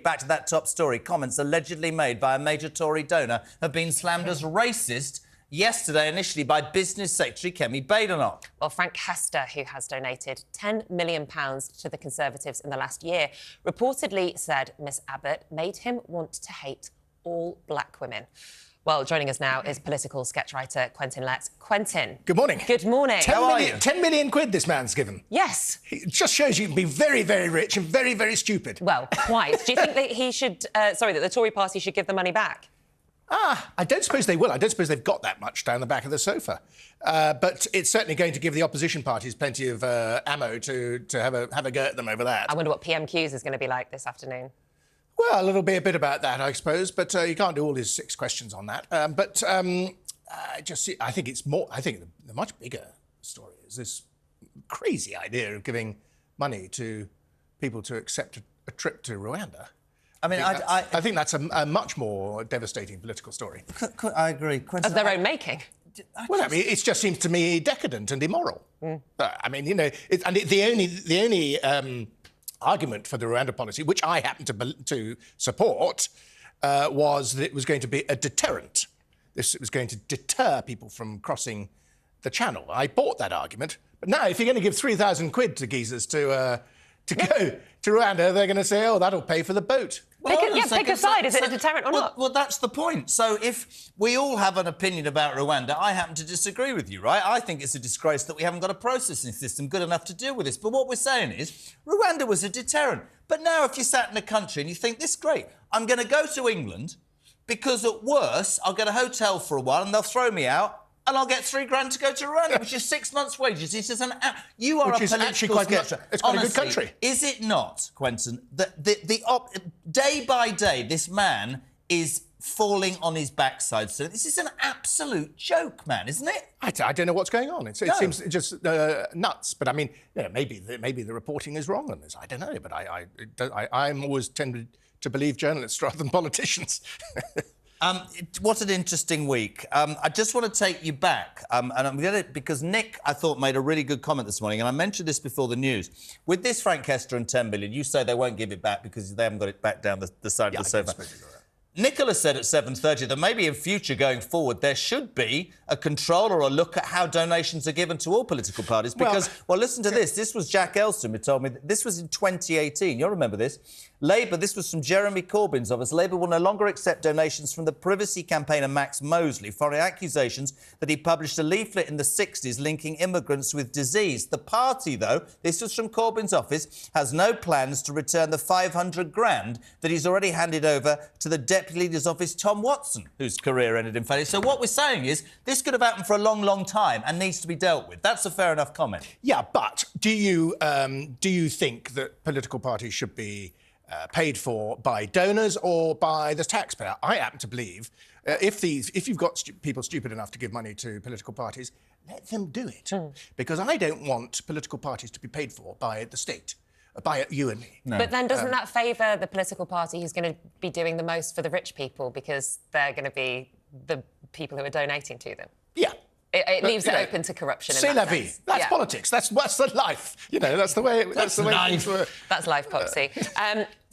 back to that top story. Comments allegedly made by a major Tory donor have been slammed as racist yesterday, initially by Business Secretary Kemi Badenoch. Well, Frank Hester, who has donated £10 million to the Conservatives in the last year, reportedly said Miss Abbott made him want to hate all black women. Well, joining us now is political sketchwriter Quentin Letts. Quentin. Good morning. Good morning. 10 million quid this man's given. Yes. It just shows you can be very, very rich and very, very stupid. Well, quite. Do you think that he should... that the Tory party should give the money back? I don't suppose they will. I don't suppose they've got that much down the back of the sofa. But it's certainly going to give the opposition parties plenty of ammo to have a go at them over that. I wonder what PMQs is going to be like this afternoon. Well, it'll be a bit about that, I suppose, but you can't do all his 6 questions on that. I think it's more... I think the much bigger story is this crazy idea of giving money to people to accept a trip to Rwanda. I mean, I think that's a much more devastating political story. I agree. Quentin, of their own making. Well, I mean, it just seems to me decadent and immoral. I mean, you know, the only argument for the Rwanda policy, which I happen to support, was that it was going to be a deterrent. It was going to deter people from crossing the channel. I bought that argument. But now, if you're going to give 3,000 quid to geezers to go to Rwanda, they're going to say, oh, that'll pay for the boat. Pick a side. Is it a deterrent or not? Well, that's the point. So if we all have an opinion about Rwanda, I happen to disagree with you, right? I think it's a disgrace that we haven't got a processing system good enough to deal with this. But what we're saying is Rwanda was a deterrent. But now if you sat in a country and you think, this is great, I'm going to go to England because at worst I'll get a hotel for a while and they'll throw me out and I'll get $3,000 to go to Rwanda, which is 6 months' wages. He says, you are which a is political actually quite good. It's quite a good country. Is it not, Quentin, that day by day this man is falling on his backside? So this is an absolute joke, man, isn't it? I don't know what's going on. It seems just nuts. But I mean, you know, maybe the reporting is wrong on this. I don't know. But I'm always tended to believe journalists rather than politicians. What an interesting week. I just want to take you back, and I'm going to... Because Nick, I thought, made a really good comment this morning, and I mentioned this before the news. With this Frank Hester and 10 million, you say they won't give it back because they haven't got it back down the side of the sofa. Nicola said at 7:30 that maybe in future going forward there should be a control or a look at how donations are given to all political parties because, well listen to this. This was Jack Elston who told me that this was in 2018. You'll remember this. Labour, this was from Jeremy Corbyn's office. Labour will no longer accept donations from the privacy campaigner Max Mosley following accusations that he published a leaflet in the 60s linking immigrants with disease. The party, though, this was from Corbyn's office, has no plans to return the $500,000 that he's already handed over to the Deputy Leader's office, Tom Watson, whose career ended in failure. So what we're saying is this could have happened for a long, long time and needs to be dealt with. That's a fair enough comment. Yeah, but do you think that political parties should be paid for by donors or by the taxpayer? I happen to believe if you've got people stupid enough to give money to political parties, let them do it. Because I don't want political parties to be paid for by the state, by you and me. No. But then doesn't that favour the political party who's going to be doing the most for the rich people because they're going to be the people who are donating to them? Yeah. It leaves it open to corruption. C'est la vie. That's politics. That's the life. You know, that's the way. That's the way things work. That's life, Popsy.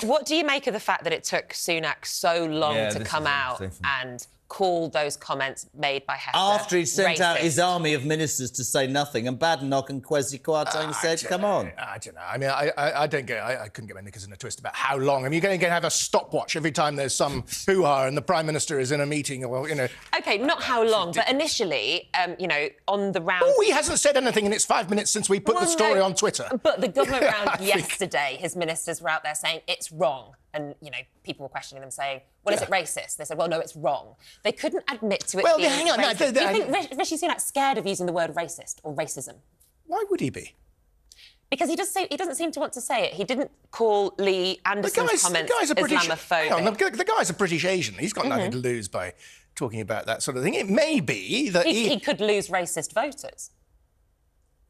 What do you make of the fact that it took Sunak so long to come out and call those comments made by Hester after he sent out his racist? army of ministers to say nothing, and Badenoch and Kwesi Kwarteng said, come on. I don't know. I mean, I couldn't get my knickers in a twist about how long. I mean, you're going to have a stopwatch every time there's some hoo-ha and the Prime Minister is in a meeting or, you know... OK, not how long, but initially, you know, on the round... Oh, he hasn't said anything and it's 5 minutes since we put the story on Twitter. But the government round yesterday, his ministers were out there saying it's wrong. And, you know, people were questioning them, saying, well, is it racist? They said, well, no, it's wrong. They couldn't admit to it being hang on. racist. No, do you think Rishi Sunak's scared of using the word racist or racism? Why would he be? Because he doesn't seem to want to say it. He didn't call Lee Anderson's comments Islamophobic. The guy's a British Asian. He's got nothing to lose by talking about that sort of thing. It may be that he could lose racist voters.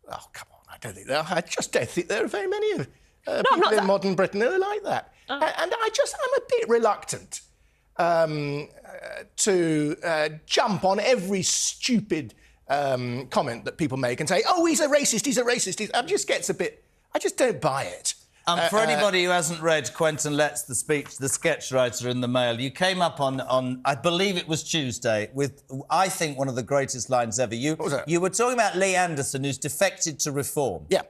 Oh, come on. I just don't think there are very many people in modern Britain who are like that. And I'm a bit reluctant to jump on every stupid comment that people make and say, oh, he's a racist. I just don't buy it. For anybody who hasn't read Quentin Letts, the speech, the sketchwriter in the Mail, you came up on I believe it was Tuesday, with, I think, one of the greatest lines ever. What was that? You were talking about Lee Anderson, who's defected to reform. Yeah.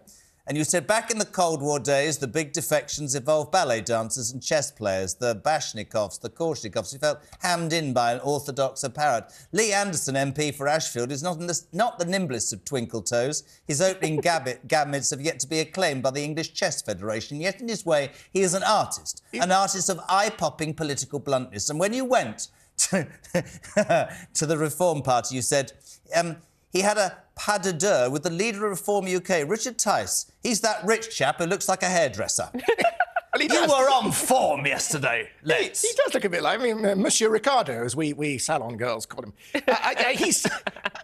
And you said back in the Cold War days, the big defections involved ballet dancers and chess players, the Bashnikovs, the Korshnikovs, who felt hammed in by an orthodox apparat. Lee Anderson, MP for Ashfield, is not the nimblest of twinkle toes. His opening gametes have yet to be acclaimed by the English Chess Federation, yet in his way, he is an artist of eye-popping political bluntness. And when you went to, to the Reform Party, you said... he had a pas de deux with the leader of Reform UK, Richard Tice. He's that rich chap who looks like a hairdresser. You were on form yesterday, Letts. He does look a bit like Monsieur Ricardo, as we salon girls call him.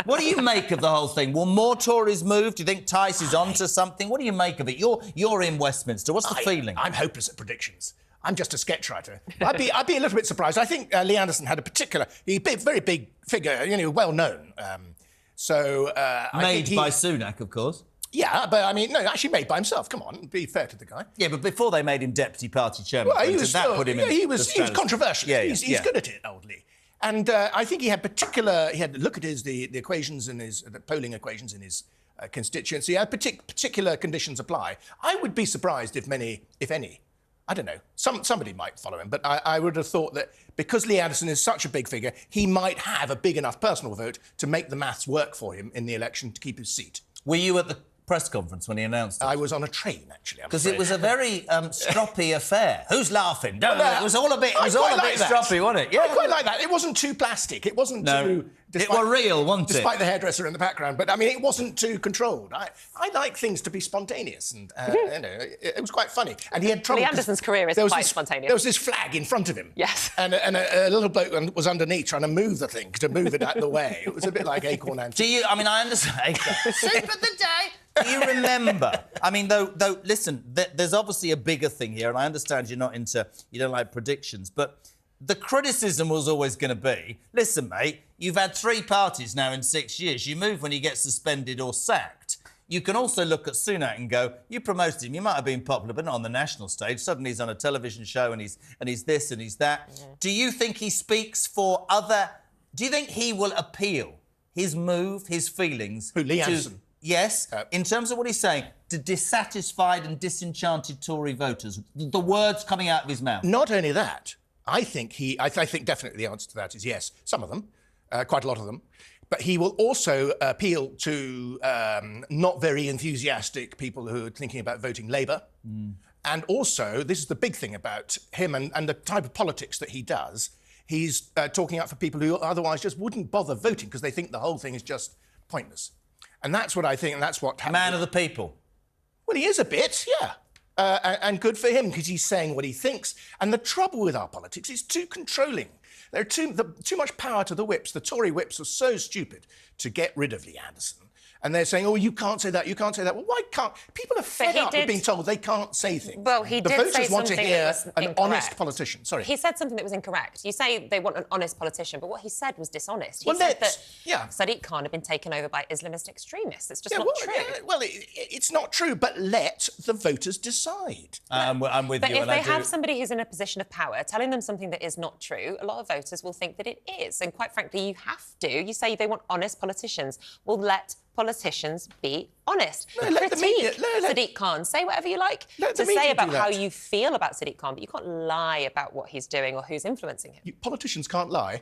What do you make of the whole thing? Will more Tories move? Do you think Tice is onto something? What do you make of it? You're in Westminster. What's the feeling? I'm hopeless at predictions. I'm just a sketchwriter. I'd be a little bit surprised. I think Lee Anderson had very big figure, well known. Made by Sunak, of course. Yeah, but I mean, no, actually made by himself. Come on, be fair to the guy. Yeah, but before they made him deputy party chairman, Well, he was controversial. Yeah, he's good at it, old Lee. And I think he had look at the equations in the polling equations in his constituency. Particular conditions apply. I would be surprised if any. I don't know. Somebody might follow him, but I would have thought that because Lee Anderson is such a big figure, he might have a big enough personal vote to make the maths work for him in the election to keep his seat. Were you at the press conference when he announced it? I was on a train, actually. Because it was a very stroppy affair. Who's laughing? It was all a bit that. stroppy, wasn't it? Yeah, I quite like that. It wasn't too plastic. It wasn't too... It were real, wasn't it? Despite the hairdresser in the background. But, I mean, it wasn't too controlled. I like things to be spontaneous. And, it was quite funny. And he had trouble... Lee Anderson's career is quite spontaneous. There was this flag in front of him. Yes. And a little bloke was underneath trying to move the thing, to move it out of the way. It was a bit like Acorn and... I understand. Soup of the day. Do you remember? I mean, though, listen, there's obviously a bigger thing here, and I understand you don't like predictions, but the criticism was always going to be, listen, mate, you've had 3 parties now in 6 years. You move when you get suspended or sacked. You can also look at Sunak and go, you promoted him, you might have been popular, but not on the national stage. Suddenly he's on a television show and he's this and he's that. Yeah. Do you think he speaks for other... Do you think he will appeal his move, his feelings... Who, Lee Anderson? Yes, in terms of what he's saying, to dissatisfied and disenchanted Tory voters, the words coming out of his mouth. Not only that, I think definitely the answer to that is yes. Some of them, quite a lot of them. But he will also appeal to not very enthusiastic people who are thinking about voting Labour. Mm. And also, this is the big thing about him and the type of politics that he does, he's talking out for people who otherwise just wouldn't bother voting because they think the whole thing is just pointless. And that's what I think, and that's what happens. Man of the people. Well, he is a bit, yeah. And good for him, because he's saying what he thinks. And the trouble with our politics is too controlling. There's too much power to the whips. The Tory whips are so stupid to get rid of Lee Anderson. And they're saying, oh, you can't say that, you can't say that. Well, why can't... People are fed up with being told they can't say things. Well, he did say something that was The voters want to hear an honest politician. Sorry. He said something that was incorrect. You say they want an honest politician, but what he said was dishonest. He said that Sadiq Khan had been taken over by Islamist extremists. It's just not true. It's not true, but let the voters decide. I'm with you. But if they have somebody who's in a position of power telling them something that is not true, a lot of voters will think that it is. And quite frankly, you have to. You say they want honest politicians. Well, let politicians be honest. Critique Sadiq Khan. Say whatever you like to say about how you feel about Sadiq Khan, but you can't lie about what he's doing or who's influencing him. Politicians can't lie.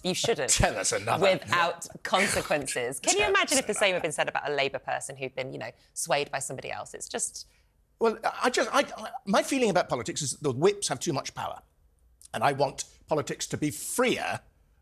You shouldn't. Tell us another. Without consequences. Can you imagine if the same had been said about a Labour person who'd been, swayed by somebody else? It's just... Well, my feeling about politics is that the whips have too much power. And I want politics to be freer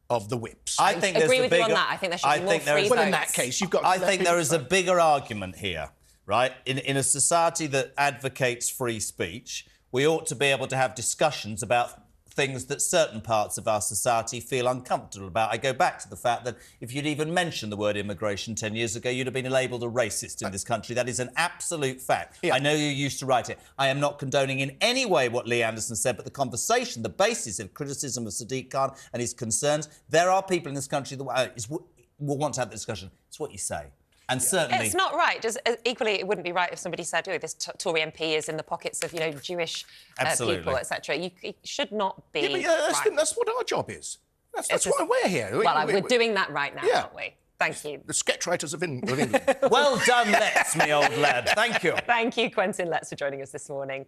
of the whips. I agree with you on that. I think there should be more free votes. Well, in that case, you've got... I think there is a bigger argument here, right? In a society that advocates free speech, we ought to be able to have discussions about things that certain parts of our society feel uncomfortable about. I go back to the fact that if you'd even mentioned the word immigration 10 years ago, you'd have been labelled a racist in this country. That is an absolute fact. Yeah. I know you used to write it. I am not condoning in any way what Lee Anderson said, but the conversation, the basis of criticism of Sadiq Khan and his concerns, there are people in this country that will want to have the discussion. It's what you say. And certainly... It's not right. Just equally, it wouldn't be right if somebody said, oh, this Tory MP is in the pockets of, Jewish people, etc. It should not be That's what our job is. That's why we're here. Well, we're doing that right now, aren't we? Thank you. The sketchwriters of England. Well done, Letts, me old lad. Thank you. Thank you, Quentin Letts, for joining us this morning.